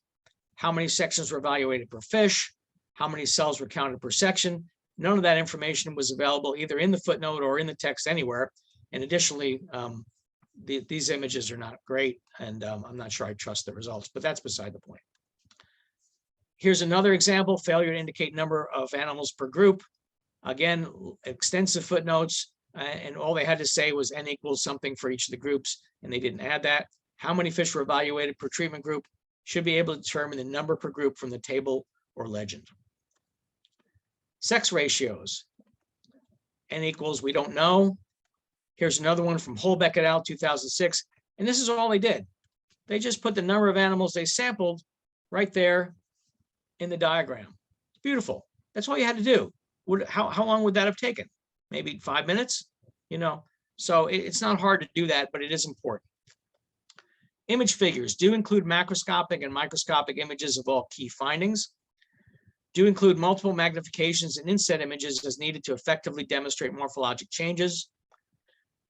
how many sections were evaluated per fish, how many cells were counted per section. None of that information was available either in the footnote or in the text anywhere. And additionally, these images are not great, and I'm not sure I trust the results, but that's beside the point. Here's another example: failure to indicate number of animals per group. Again, extensive footnotes, and all they had to say was n equals something for each of the groups, and they didn't add that. How many fish were evaluated per treatment group? Should be able to determine the number per group from the table or legend. Sex ratios. N equals, we don't know. Here's another one from Holbeck et al. 2006. And this is all they did. They just put the number of animals they sampled right there in the diagram. It's beautiful. That's all you had to do. How long would that have taken? Maybe 5 minutes? So it's not hard to do that, but it is important. Image figures do include macroscopic and microscopic images of all key findings. Do include multiple magnifications and inset images as needed to effectively demonstrate morphologic changes.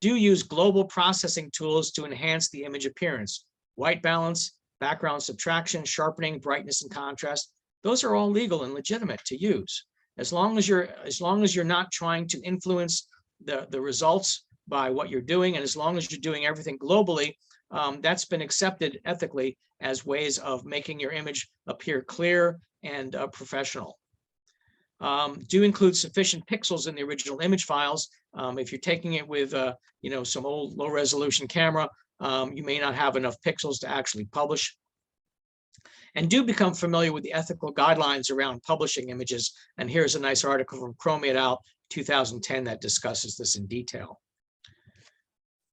Do use global processing tools to enhance the image appearance. White balance, background subtraction, sharpening, brightness and contrast. Those are all legal and legitimate to use. As long as you're not trying to influence the results by what you're doing, and as long as you're doing everything globally, that's been accepted ethically as ways of making your image appear clear and professional. Do include sufficient pixels in the original image files. If you're taking it with some old low resolution camera, you may not have enough pixels to actually publish. And do become familiar with the ethical guidelines around publishing images. And here's a nice article from Cromie et al. 2010 that discusses this in detail.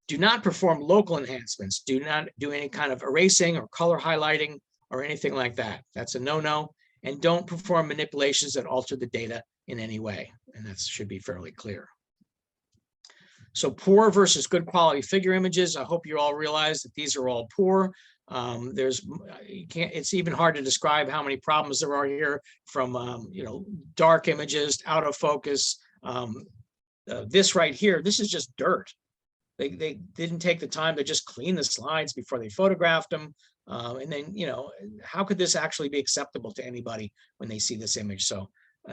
Do not perform local enhancements. Do not do any kind of erasing or color highlighting or anything like that. That's a no-no. And don't perform manipulations that alter the data in any way. And that should be fairly clear. So poor versus good quality figure images. I hope you all realize that these are all poor. It's even hard to describe how many problems there are here, from dark images, out of focus. This right here, this is just dirt. They didn't take the time to just clean the slides before they photographed them. And then, how could this actually be acceptable to anybody when they see this image? So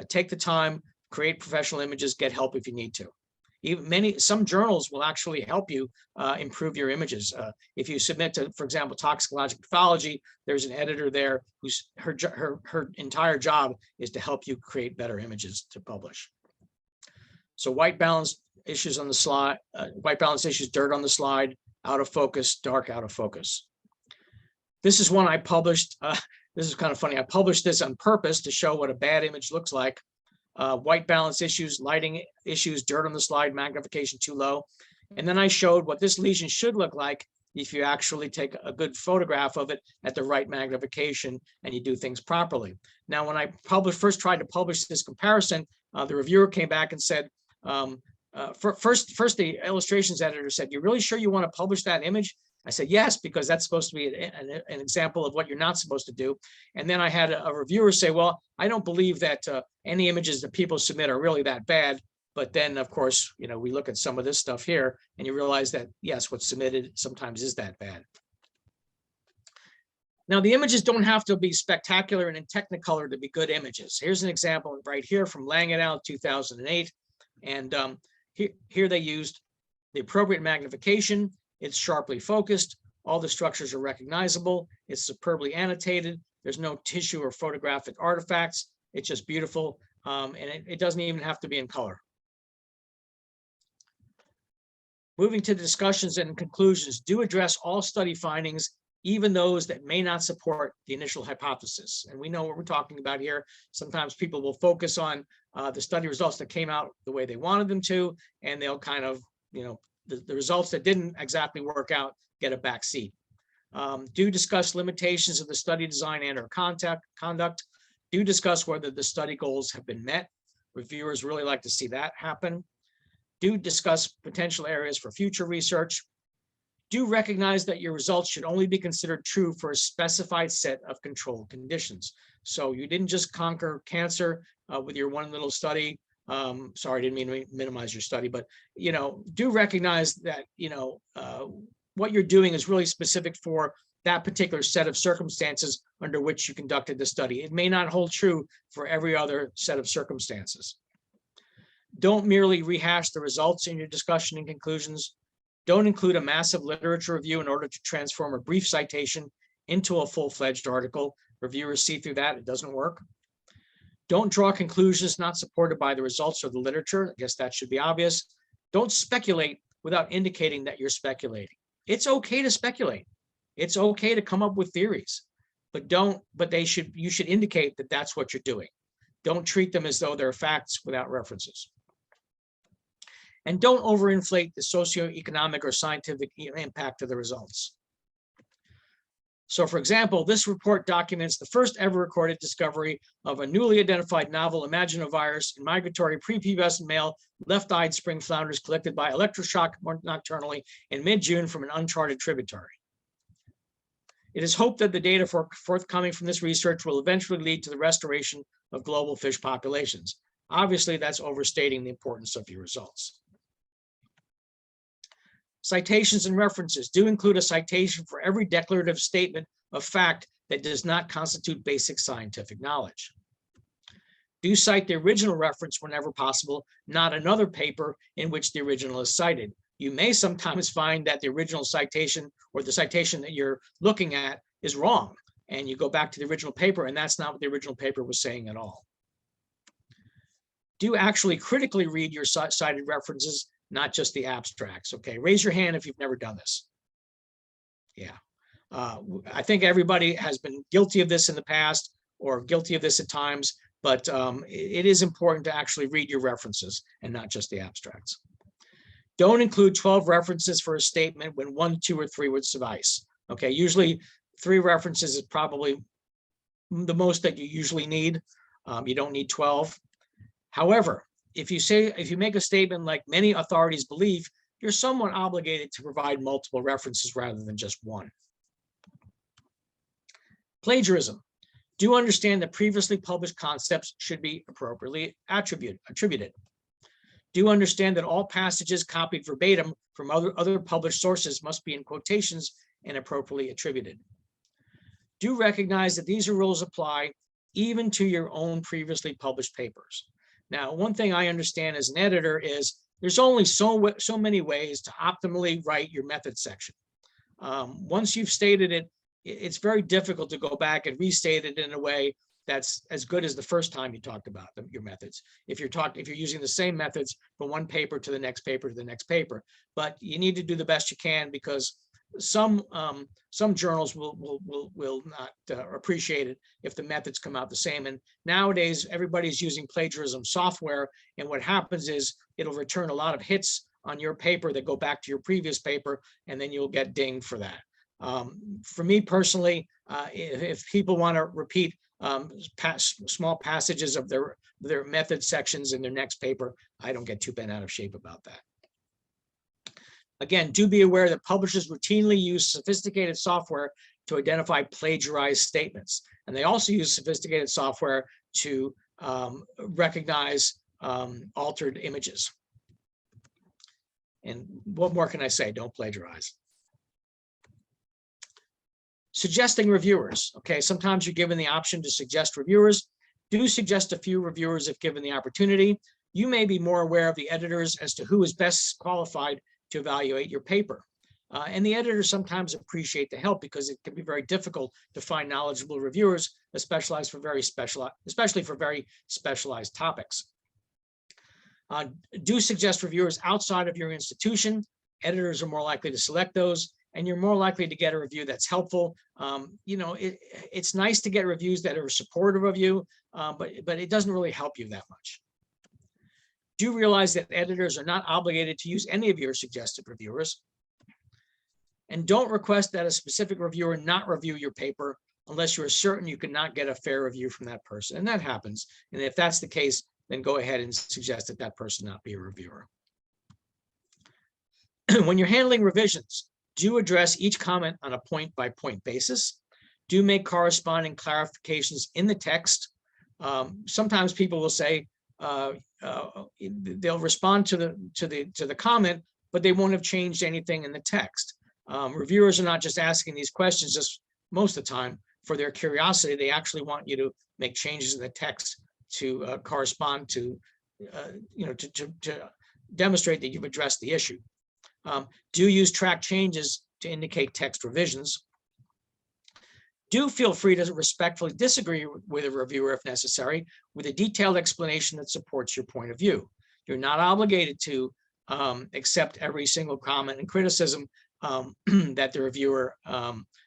take the time, create professional images, get help if you need to. Some journals will actually help you improve your images. If you submit to, for example, toxicologic pathology, there's an editor there whose her entire job is to help you create better images to publish. So white balance issues on the slide, white balance issues, dirt on the slide, out of focus, dark out of focus. This is one I published. This is kind of funny. I published this on purpose to show what a bad image looks like. White balance issues, lighting issues, dirt on the slide, magnification too low. And then I showed what this lesion should look like if you actually take a good photograph of it at the right magnification and you do things properly. Now, when I first tried to publish this comparison, the reviewer came back and said, first the illustrations editor said, "You really sure you want to publish that image?" I said, yes, because that's supposed to be an example of what you're not supposed to do. And then I had a reviewer say, well, I don't believe that any images that people submit are really that bad. But then, of course, we look at some of this stuff here and you realize that, yes, what's submitted sometimes is that bad. Now, the images don't have to be spectacular and in Technicolor to be good images. Here's an example right here from Lang et al. 2008. And here they used the appropriate magnification. It's sharply focused. All the structures are recognizable. It's superbly annotated. There's no tissue or photographic artifacts. It's just beautiful. And it doesn't even have to be in color. Moving to the discussions and conclusions, do address all study findings, even those that may not support the initial hypothesis. And we know what we're talking about here. Sometimes people will focus on the study results that came out the way they wanted them to, and they'll kind of, the results that didn't exactly work out get a back seat. Do discuss limitations of the study design and or conduct. Do discuss whether the study goals have been met. Reviewers really like to see that happen. Do discuss potential areas for future research. Do recognize that your results should only be considered true for a specified set of control conditions. So you didn't just conquer cancer with your one little study. Sorry, I didn't mean to minimize your study, but do recognize that what you're doing is really specific for that particular set of circumstances under which you conducted the study. It may not hold true for every other set of circumstances. Don't merely rehash the results in your discussion and conclusions. Don't include a massive literature review in order to transform a brief citation into a full-fledged article. Reviewers see through that. It doesn't work. Don't draw conclusions not supported by the results or the literature. I guess that should be obvious. Don't speculate without indicating that you're speculating. It's okay to speculate. It's okay to come up with theories, but you should indicate that that's what you're doing. Don't treat them as though they're facts without references. And don't overinflate the socioeconomic or scientific impact of the results. So, for example, this report documents the first ever recorded discovery of a newly identified novel imaginovirus in migratory prepubescent male left-eyed spring flounders collected by electroshock nocturnally in mid-June from an uncharted tributary. It is hoped that the data forthcoming from this research will eventually lead to the restoration of global fish populations. Obviously, that's overstating the importance of your results. Citations and references. Do include a citation for every declarative statement of fact that does not constitute basic scientific knowledge. Do cite the original reference whenever possible, not another paper in which the original is cited. You may sometimes find that the original citation or the citation that you're looking at is wrong, and you go back to the original paper, and that's not what the original paper was saying at all. Do actually critically read your cited references, not just the abstracts. Okay, raise your hand if you've never done this. Yeah. I think everybody has been guilty of this in the past or guilty of this at times, but it is important to actually read your references and not just the abstracts. Don't include 12 references for a statement when 1, 2, or 3 would suffice. Okay, usually 3 references is probably the most that you usually need. You don't need 12. However, if you make a statement like many authorities believe, you're somewhat obligated to provide multiple references rather than just one. Plagiarism. Do understand that previously published concepts should be appropriately attributed. Do understand that all passages copied verbatim from other published sources must be in quotations and appropriately attributed. Do recognize that these rules apply even to your own previously published papers. Now, one thing I understand as an editor is there's only so many ways to optimally write your method section. Once you've stated it, it's very difficult to go back and restate it in a way that's as good as the first time you talked about your methods. If you're using the same methods from one paper to the next paper to the next paper, but you need to do the best you can because some journals will not appreciate it if the methods come out the same. And nowadays, everybody's using plagiarism software, and what happens is it'll return a lot of hits on your paper that go back to your previous paper, and then you'll get dinged for that. For me personally, if people want to repeat small passages of their method sections in their next paper, I don't get too bent out of shape about that. Again, do be aware that publishers routinely use sophisticated software to identify plagiarized statements. And they also use sophisticated software to recognize altered images. And what more can I say? Don't plagiarize. Suggesting reviewers. Okay, sometimes you're given the option to suggest reviewers. Do suggest a few reviewers if given the opportunity. You may be more aware of the editors as to who is best qualified to evaluate your paper. And the editors sometimes appreciate the help because it can be very difficult to find knowledgeable reviewers, especially for very specialized topics. Do suggest reviewers outside of your institution. Editors are more likely to select those, and you're more likely to get a review that's helpful. You know, it's nice to get reviews that are supportive of you, but it doesn't really help you that much. Do realize that editors are not obligated to use any of your suggested reviewers. And don't request that a specific reviewer not review your paper unless you're certain you cannot get a fair review from that person. And that happens. And if that's the case, then go ahead and suggest that that person not be a reviewer. When you're handling revisions, do address each comment on a point-by-point basis. Do make corresponding clarifications in the text. Sometimes people will say, they'll respond to the comment, but they won't have changed anything in the text. Reviewers are not just asking these questions just most of the time for their curiosity. They actually want you to make changes in the text to correspond to, to demonstrate that you've addressed the issue. Do use track changes to indicate text revisions. Do feel free to respectfully disagree with a reviewer if necessary, with a detailed explanation that supports your point of view. You're not obligated to accept every single comment and criticism that the reviewer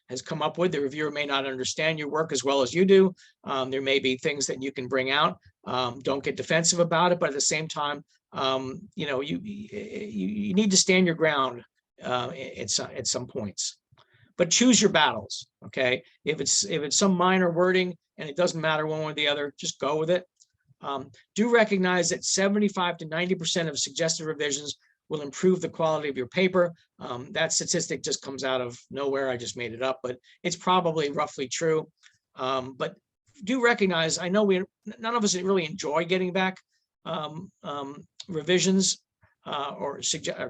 has come up with. The reviewer may not understand your work as well as you do. There may be things that you can bring out. Don't get defensive about it, but at the same time, you need to stand your ground at some points. But choose your battles, okay? If it's some minor wording and it doesn't matter one way or the other, just go with it. Do recognize that 75 to 90% of suggested revisions will improve the quality of your paper. That statistic just comes out of nowhere. I just made it up, but it's probably roughly true. But do recognize, I know none of us really enjoy getting back revisions or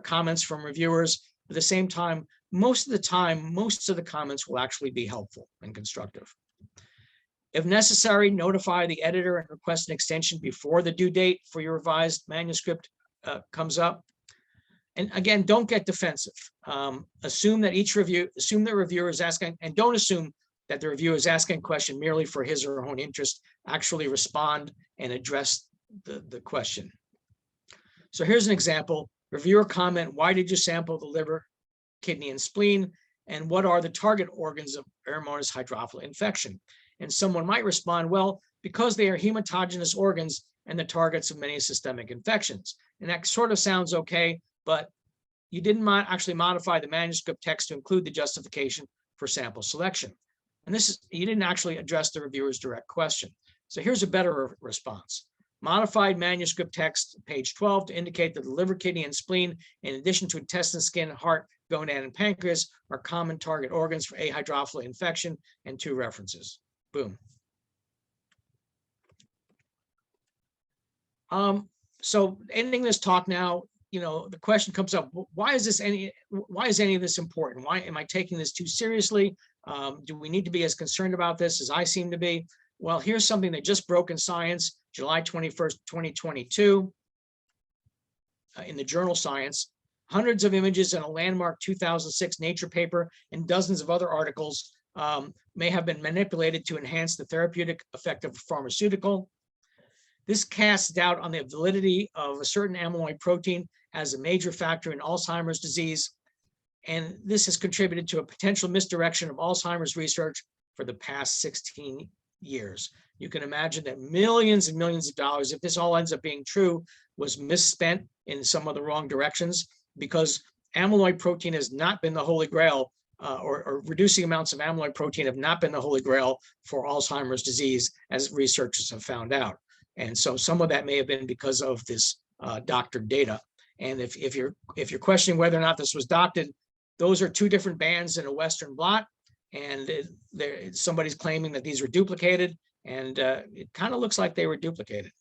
comments from reviewers. At the same time, most of the comments will actually be helpful and constructive. If necessary, notify the editor and request an extension before the due date for your revised manuscript comes up. And again, don't get defensive. Assume that the reviewer is asking, and don't assume that the reviewer is asking a question merely for his or her own interest. Actually respond and address the question. So here's an example. Reviewer comment, why did you sample the liver, kidney, and spleen? And what are the target organs of Ehrmont's hydrophila infection? And someone might respond, well, because they are hematogenous organs and the targets of many systemic infections. And that sort of sounds okay, but you didn't actually modify the manuscript text to include the justification for sample selection. And you didn't actually address the reviewer's direct question. So here's a better response. Modified manuscript text, page 12, to indicate that the liver, kidney, and spleen, in addition to intestine, skin, heart, gonad, and pancreas, are common target organs for A. hydrophila infection, and 2 references. Boom. So ending this talk now, the question comes up: why is any of this important? Why am I taking this too seriously? Do we need to be as concerned about this as I seem to be? Well, here's something that just broke in Science, July 21st, 2022, in the journal Science. Hundreds of images in a landmark 2006 Nature paper and dozens of other articles may have been manipulated to enhance the therapeutic effect of a pharmaceutical. This casts doubt on the validity of a certain amyloid protein as a major factor in Alzheimer's disease. And this has contributed to a potential misdirection of Alzheimer's research for the past 16 years. You can imagine that millions and millions of dollars, if this all ends up being true, was misspent in some of the wrong directions, because amyloid protein has not been the holy grail, or reducing amounts of amyloid protein have not been the holy grail for Alzheimer's disease, as researchers have found out. And so some of that may have been because of this doctored data. And if you're questioning whether or not this was doctored, those are 2 different bands in a Western blot, and somebody's claiming that these were duplicated, and it kind of looks like they were duplicated.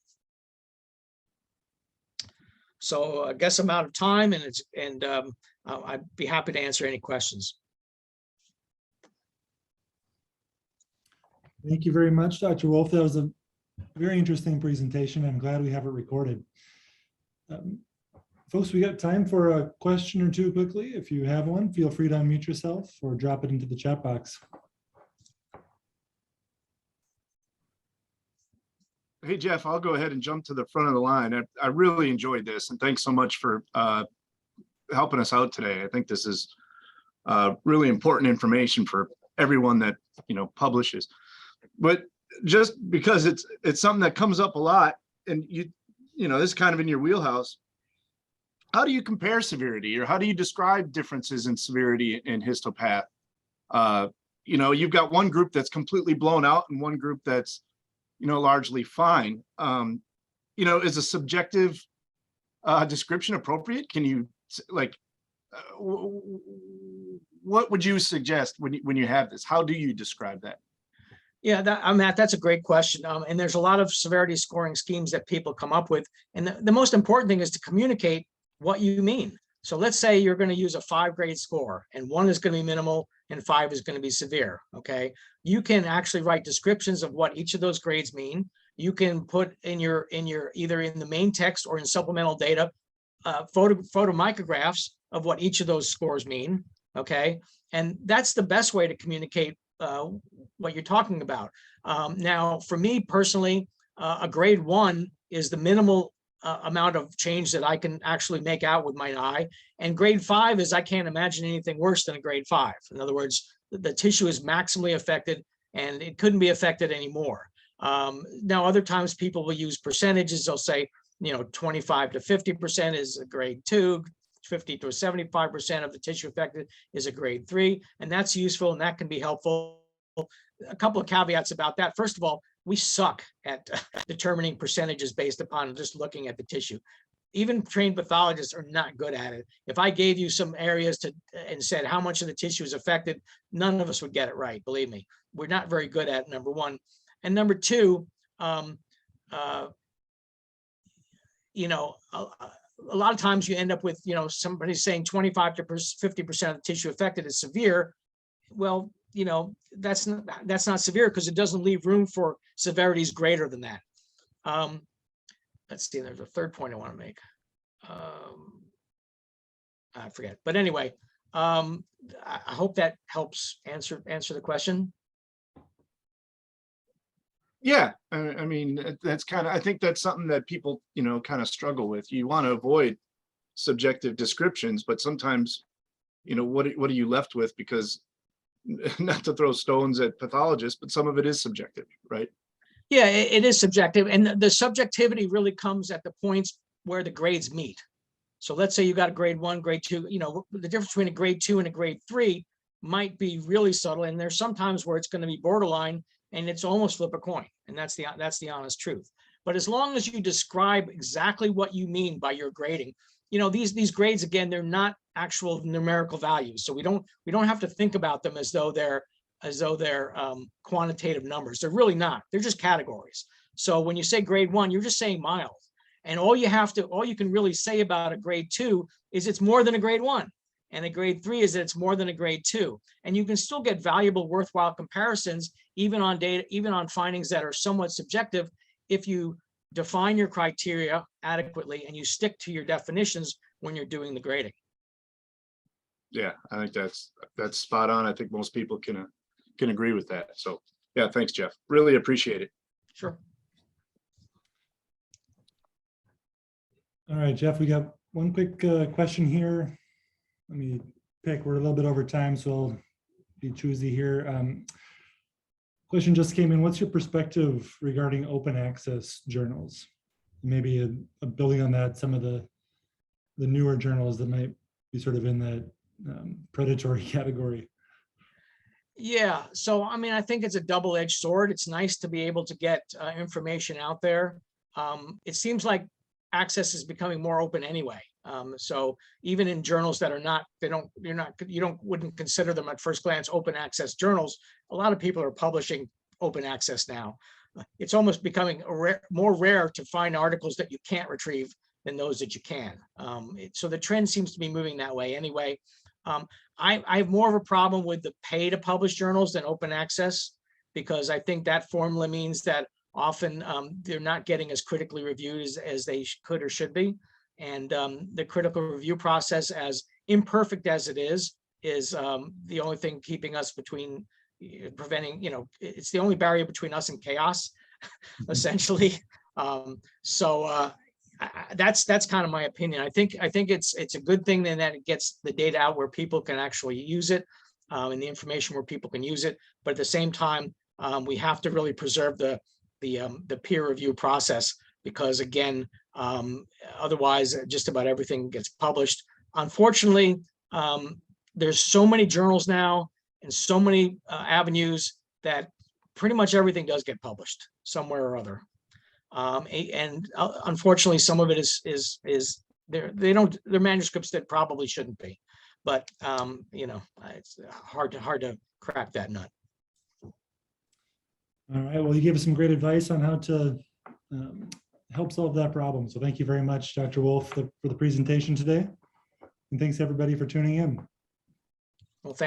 So I guess I'm out of time, and I'd be happy to answer any questions. Thank you very much, Dr. Wolf. That was a very interesting presentation. I'm glad we have it recorded. Folks, we got time for a question or 2 quickly. If you have one, feel free to unmute yourself or drop it into the chat box. Hey, Jeff, I'll go ahead and jump to the front of the line. I really enjoyed this, and thanks so much for helping us out today. I think this is really important information for everyone that publishes. But just because it's something that comes up a lot, and this is kind of in your wheelhouse. How do you compare severity, or how do you describe differences in severity in histopath? You've got one group that's completely blown out and one group that's largely fine. Is a subjective description appropriate? Can you what would you suggest when you have this? How do you describe that? Yeah, Matt, that's a great question. And there's a lot of severity scoring schemes that people come up with. And the most important thing is to communicate what you mean. So let's say you're going to use a 5-grade score, and 1 is going to be minimal and 5 is going to be severe. Okay. You can actually write descriptions of what each of those grades mean. You can put in your either in the main text or in supplemental data, photo micrographs of what each of those scores mean. Okay. And that's the best way to communicate what you're talking about. Now, for me personally, a grade 1 is the minimal amount of change that I can actually make out with my eye. And grade 5 is, I can't imagine anything worse than a grade 5. In other words, the tissue is maximally affected and it couldn't be affected anymore. Now, other times people will use percentages. They'll say, 25 to 50% is a grade 2, 50 to 75% of the tissue affected is a grade 3. And that's useful and that can be helpful. A couple of caveats about that. First of all, we suck at determining percentages based upon just looking at the tissue. Even trained pathologists are not good at it. If I gave you some areas and said how much of the tissue is affected, none of us would get it right. Believe me, we're not very good at it, number 1. And number 2, a lot of times you end up with, somebody saying 25 to 50% of the tissue affected is severe. Well, that's not severe because it doesn't leave room for severities greater than that. Let's see, there's a third point I want to make. I forget, but anyway, I hope that helps answer the question. Yeah, I mean, that's I think that's something that people, kind of struggle with. You want to avoid subjective descriptions, but sometimes, what are you left with? Because not to throw stones at pathologists, but some of it is subjective, right? Yeah, it is subjective, and the subjectivity really comes at the points where the grades meet. So let's say you got a grade 1, grade 2, the difference between a grade 2 and a grade 3 might be really subtle. And there's sometimes where it's going to be borderline and it's almost flip a coin. And that's the honest truth. But as long as you describe exactly what you mean by your grading, these grades, again, they're not actual numerical values. So we don't have to think about them as though they're quantitative numbers. They're really not. They're just categories. So when you say grade 1, you're just saying mild. And all you can really say about a grade 2 is it's more than a grade 1. And a grade 3 is that it's more than a grade 2. And you can still get valuable, worthwhile comparisons, even on data, even on findings that are somewhat subjective, if you define your criteria adequately and you stick to your definitions when you're doing the grading. Yeah, I think that's spot on. I think most people can agree with that. So yeah, thanks, Jeff. Really appreciate it. Sure. All right, Jeff, we got one quick question here. Let me pick. We're a little bit over time, so I'll be choosy here. Question just came in. What's your perspective regarding open access journals? Maybe a building on that, some of the newer journals that might be sort of in that predatory category. Yeah, so I think it's a double-edged sword. It's nice to be able to get information out there. It seems like access is becoming more open anyway. So even in journals that are not, wouldn't consider them at first glance open access journals, a lot of people are publishing open access now. It's almost becoming more rare to find articles that you can't retrieve than those that you can. So the trend seems to be moving that way anyway. I have more of a problem with the pay to publish journals than open access, because I think that formula means that often they're not getting as critically reviewed as they could or should be. And the critical review process, as imperfect as it is the only thing keeping us between preventing, it's the only barrier between us and chaos, essentially. That's kind of my opinion. I think it's a good thing then that it gets the data out where people can actually use it, and the information where people can use it. But at the same time, we have to really preserve the peer review process, because again, otherwise just about everything gets published. Unfortunately, there's so many journals now and so many avenues that pretty much everything does get published somewhere or other. And unfortunately, some of it is they're manuscripts that probably shouldn't be, but it's hard to crack that nut. All right, well, you gave us some great advice on how to help solve that problem. So thank you very much, Dr. Wolf, for the presentation today. And thanks everybody for tuning in. Well, thanks.